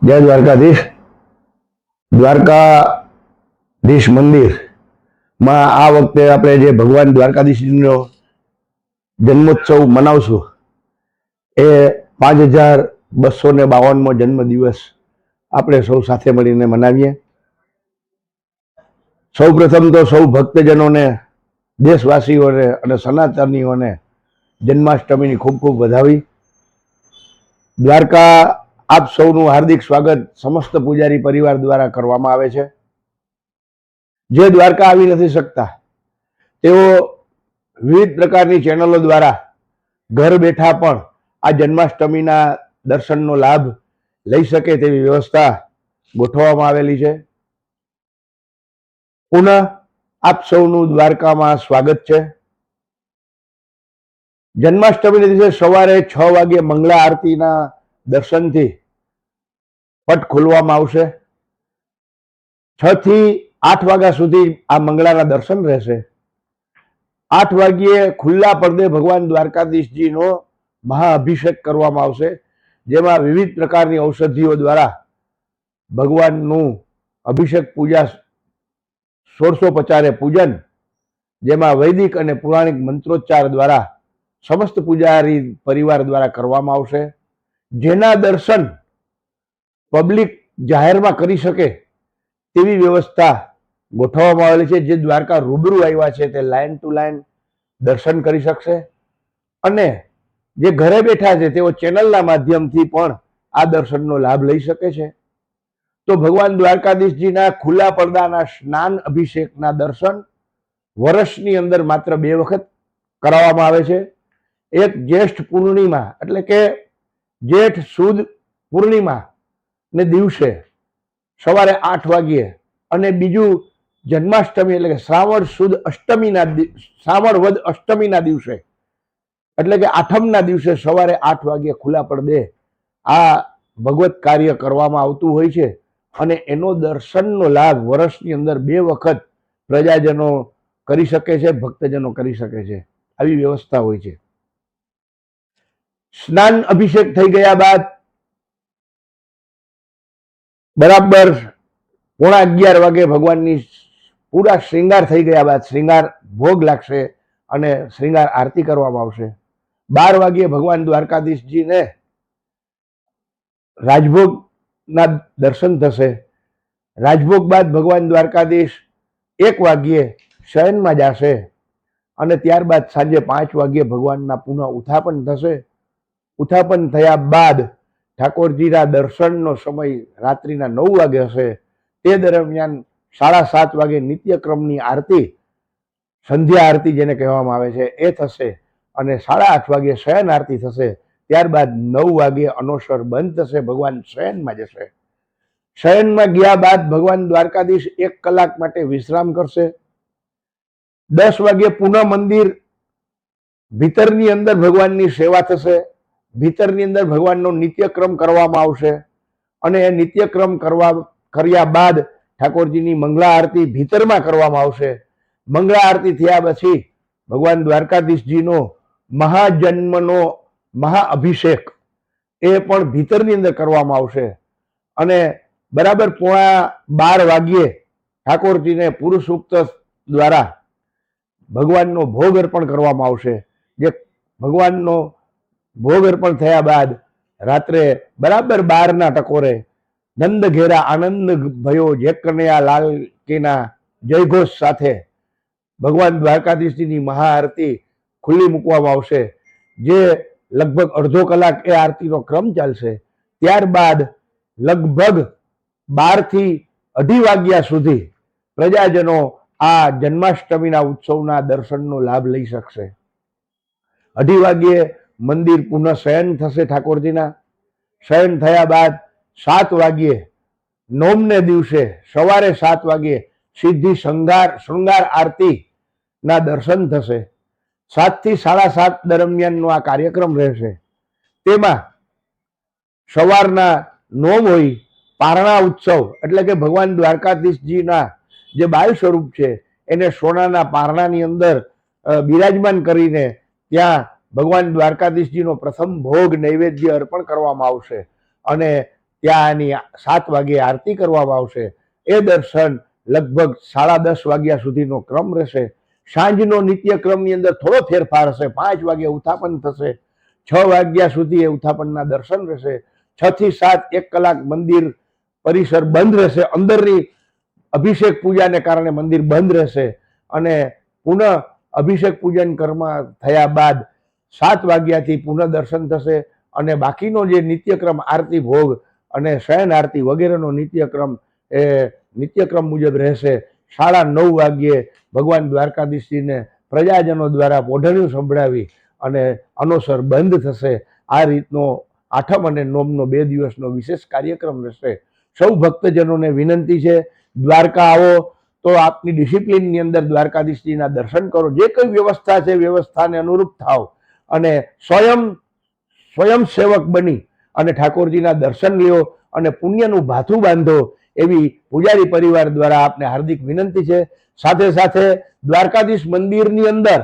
જય દ્વારકાધીશ. દ્વારકાધીશ મંદિરમાં આ વખતે આપણે જે ભગવાન દ્વારકાધીશનો જન્મોત્સવ મનાવશું એ 5252મો જન્મદિવસ આપણે સૌ સાથે મળીને મનાવીએ. સૌ પ્રથમ તો સૌ ભક્તજનોને, દેશવાસીઓને અને સનાતનીઓને જન્માષ્ટમીની ખૂબ ખૂબ વધાવી. દ્વારકા આપ સૌનું હાર્દિક સ્વાગત સમસ્ત પૂજારી પરિવાર દ્વારા કરવામાં આવે છે. જે દ્વારકા આવી નથી શકતા તેઓ વિવિધ પ્રકારની ચેનલો દ્વારા ઘર બેઠા પણ આ જન્માષ્ટમીના દર્શનનો લાભ લઈ શકે તેવી વ્યવસ્થા ગોઠવવામાં આવેલી છે. પુનઃ આપ સૌનું દ્વારકામાં સ્વાગત છે. જન્માષ્ટમીના દિવસે સવારે 6 વાગે મંગળા આરતીના દર્શનથી પટ ખોલવામાં આવશે. 6 થી 8 વાગ્યા સુધી આ મંગળાના દર્શન રહેશે. 8 વાગ્યે ખુલ્લા પડદે ભગવાન દ્વારકાધીશજીનો મહાઅભિષેક કરવામાં આવશે, જેમાં વિવિધ પ્રકારની ઔષધિઓ દ્વારા ભગવાનનું અભિષેક પૂજા 1650 પૂજન, જેમાં વૈદિક અને પૌરાણિક મંત્રોચ્ચાર દ્વારા સમસ્ત પૂજારી પરિવાર દ્વારા કરવામાં આવશે, જેના દર્શન પબ્લિક જાહેરમાં કરી શકે તેવી વ્યવસ્થા ગોઠવવામાં આવેલી છે. જે દ્વારકા રૂબરૂ આવ્યા છે તે લાઇન ટુ લાઇન દર્શન કરી શકશે, અને જે ઘરે બેઠા છે તેઓ ચેનલના માધ્યમથી પણ આ દર્શનનો લાભ લઈ શકે છે. તો ભગવાન દ્વારકાધીશજીના ખુલ્લા પડદાના સ્નાન અભિષેકના દર્શન વર્ષની અંદર માત્ર 2 વખત કરાવવામાં આવે છે. એક જ્યેષ્ઠ પૂર્ણિમા એટલે કે જેઠ સુદ પૂર્ણિમા ને દિવસે સવારે 8 વાગ્યે, અને બીજું જન્માષ્ટમી એટલે કે શ્રાવણ વદ અષ્ટમીના દિવસે એટલે કે આઠમના દિવસે સવારે 8 વાગ્યે ખુલ્લા પડદે આ ભગવત કાર્ય કરવામાં આવતું હોય છે, અને એનો દર્શનનો લાભ વર્ષની અંદર 2 વખત પ્રજાજનો કરી શકે છે, ભક્તજનો કરી શકે છે. આવી વ્યવસ્થા હોય છે. સ્નાન અભિષેક થઈ ગયા બાદ બરાબર 11:15 વાગે ભગવાનની પૂરા શ્રૃંગાર થઈ ગયા બાદ શ્રૃંગાર ભોગ લાગશે અને શ્રૃંગાર આરતી કરવામાં આવશે. 12 વાગ્યે ભગવાન દ્વારકાધીશજીને રાજભોગના દર્શન થશે. રાજભોગ બાદ ભગવાન દ્વારકાધીશ 1 વાગ્યે શયનમાં જશે, અને ત્યારબાદ સાંજે 5 વાગ્યે ભગવાનના પુનઃ ઉત્થાપન થશે. ઉત્થાપન થયા બાદ ઠાકોરજીના દર્શનનો સમય રાત્રિના 9 વાગે હશે. તે દરમિયાન 7:30 વાગે નિત્યક્રમની આરતી, સંધ્યા આરતી જેને કહેવામાં આવે છે, એ થશે, અને 8:30 વાગે શયન આરતી થશે. ત્યારબાદ 9 વાગે અનોસર બંધ થશે, ભગવાન શયનમાં જશે. શયનમાં ગયા બાદ ભગવાન દ્વારકાધીશ 1 કલાક માટે વિશ્રામ કરશે. 10 વાગે પુનઃ મંદિર ભીતરની અંદર ભગવાનની સેવા થશે. ભીતરની અંદર ભગવાનનો નિત્યક્રમ કરવામાં આવશે, અને એ નિત્યક્રમ કર્યા બાદ ઠાકોરજીની મંગળા આરતી ભીતરમાં કરવામાં આવશે. મંગળા આરતી થયા પછી ભગવાન દ્વારકાધીશજીનો મહાજન્મનો મહાઅભિષેક એ પણ ભીતરની અંદર કરવામાં આવશે, અને બરાબર 11:15 વાગ્યે ઠાકોરજીને પુરુષોક્ત દ્વારા ભગવાનનો ભોગ અર્પણ કરવામાં આવશે. જે ભગવાનનો ભોગ અર્પણ થયા બાદ રાત્રે બરાબર 12ના ટકોરે નંદ ઘેરા આનંદ ભયો જે કનૈયા લાલ કેના જયઘોષ સાથે ભગવાન દ્વારકાધીશજીની મહાઆરતી ખુલ્લી મૂકવામાં આવશે, જે લગભગ અડધો કલાક એ આરતીનો ક્રમ ચાલશે. ત્યારબાદ લગભગ 12 થી 2:30 વાગ્યા સુધી પ્રજાજનો આ જન્માષ્ટમીના ઉત્સવના દર્શનનો લાભ લઈ શકશે. 2:30 વાગ્યે મંદિર પુનઃ શયન થશે ઠાકોરજીના. શયન થયા બાદ 7 વાગ્યે નોમને દિવસે સવારે 7 વાગ્યે સીધી શૃંગાર આરતીના દર્શન થશે. 7 થી 7:30 દરમિયાનનો આ કાર્યક્રમ રહેશે. તેમાં સવારના નોમ હોય, પારણા ઉત્સવ એટલે કે ભગવાન દ્વારકાધીશજીના જે બાલ સ્વરૂપ છે એને સોનાના પારણાની અંદર બિરાજમાન કરીને ત્યાં ભગવાન દ્વારકાધીશજીનો પ્રથમ ભોગ નૈવેદ્ય અર્પણ કરવામાં આવશે, અને ત્યાં આની 7 વાગ્યે આરતી કરવામાં આવશે. એ દર્શન લગભગ 10:30 વાગ્યા સુધીનો ક્રમ રહેશે. સાંજનો નિત્યક્રમની અંદર થોડો ફેરફાર હશે. 5 વાગે ઉત્થાપન થશે. 6 વાગ્યા સુધી એ ઉત્થાપનના દર્શન રહેશે. 6 થી 7 1 કલાક મંદિર પરિસર બંધ રહેશે. અંદરની અભિષેક પૂજાને કારણે મંદિર બંધ રહેશે અને પુનઃ અભિષેક પૂજન કર્મ થયા બાદ 7 વાગ્યાથી પુનઃ દર્શન થશે અને બાકીનો જે નિત્યક્રમ આરતી ભોગ અને શયન આરતી વગેરેનો નિત્યક્રમ એ નિત્યક્રમ મુજબ રહેશે. 9:30 વાગ્યે ભગવાન દ્વારકાધીશજીને પ્રજાજનો દ્વારા પોઢણીયું સંભળાવી અને અનોસર બંધ થશે. આ રીતનો આઠમ અને નોમનો 2 દિવસનો વિશેષ કાર્યક્રમ રહેશે. સૌ ભક્તજનોને વિનંતી છે, દ્વારકા આવો તો આપની ડિસિપ્લિનની અંદર દ્વારકાધીશજીના દર્શન કરો. જે કંઈ વ્યવસ્થા છે વ્યવસ્થાને અનુરૂપ થાવ અને સ્વયંસેવક બની અને ઠાકોરજીના દર્શન લ્યો અને પુણ્યનું ભાથું બાંધો એવી પૂજારી પરિવાર દ્વારા આપને હાર્દિક વિનંતી છે. સાથે સાથે દ્વારકાધીશ મંદિરની અંદર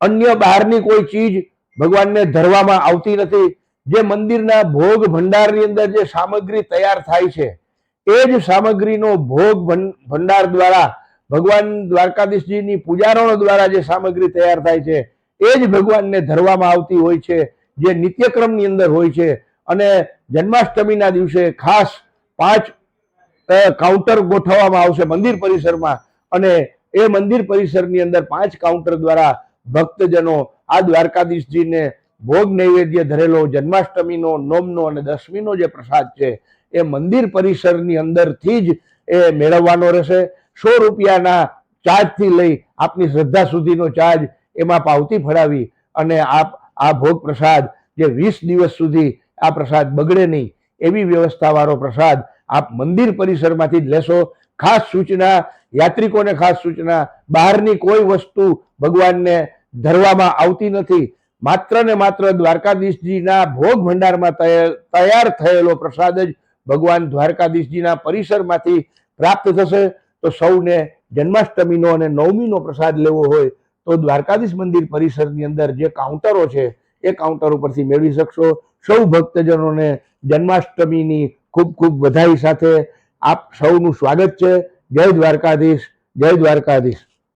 અન્ય બહારની કોઈ ચીજ ભગવાનને ધરવામાં આવતી નથી. જે મંદિરના ભોગ ભંડારની અંદર જે સામગ્રી તૈયાર થાય છે એ જ સામગ્રીનો ભોગ ભંડાર દ્વારા ભગવાન દ્વારકાધીશજીની પૂજારણો દ્વારા જે સામગ્રી તૈયાર થાય છે એ જ ભગવાનને ધરવામાં આવતી હોય છે, જે નિત્યક્રમની અંદર હોય છે. અને જન્માષ્ટમીના દિવસે ખાસ 5 કાઉન્ટર ગોઠવવામાં આવશે મંદિર પરિસરમાં અને એ મંદિર પરિસરની અંદર 5 કાઉન્ટર દ્વારા ભક્તજનો આ દ્વારકાધીશજીને ભોગ નૈવેદ્ય ધરેલો જન્માષ્ટમીનો, નોમનો અને દશમીનો જે પ્રસાદ છે એ મંદિર પરિસરની અંદરથી જ એ મેળવવાનો રહેશે. 100 રૂપિયાના ચાર્જથી લઈ આપની શ્રદ્ધા સુધીનો ચાર્જ એમાં પાવતી ફળાવી અને આપ આ ભોગ પ્રસાદ જે 20 દિવસ સુધી આ પ્રસાદ બગડે નહીં એવી વ્યવસ્થાવાળો પ્રસાદ આપ મંદિર પરિસરમાંથી જ લેશો. ખાસ સૂચના, યાત્રિકોને ખાસ સૂચના, બહારની કોઈ વસ્તુ ભગવાનને ધરવામાં આવતી નથી. માત્ર ને માત્ર દ્વારકાધીશજીના ભોગ ભંડારમાં તૈયાર થયેલો પ્રસાદ જ ભગવાન દ્વારકાધીશજીના પરિસરમાંથી પ્રાપ્ત થશે. તો સૌને જન્માષ્ટમીનો અને નવમીનો પ્રસાદ લેવો હોય તો દ્વારકાધીશ મંદિર પરિસરની અંદર જે કાઉન્ટરો છે એ કાઉન્ટર ઉપરથી મેળવી શકશો. સૌ ભક્તજનોને જન્માષ્ટમીની ખૂબ ખૂબ વધાઈ સાથે આપ સૌનું સ્વાગત છે. જય દ્વારકાધીશ, જય દ્વારકાધીશ.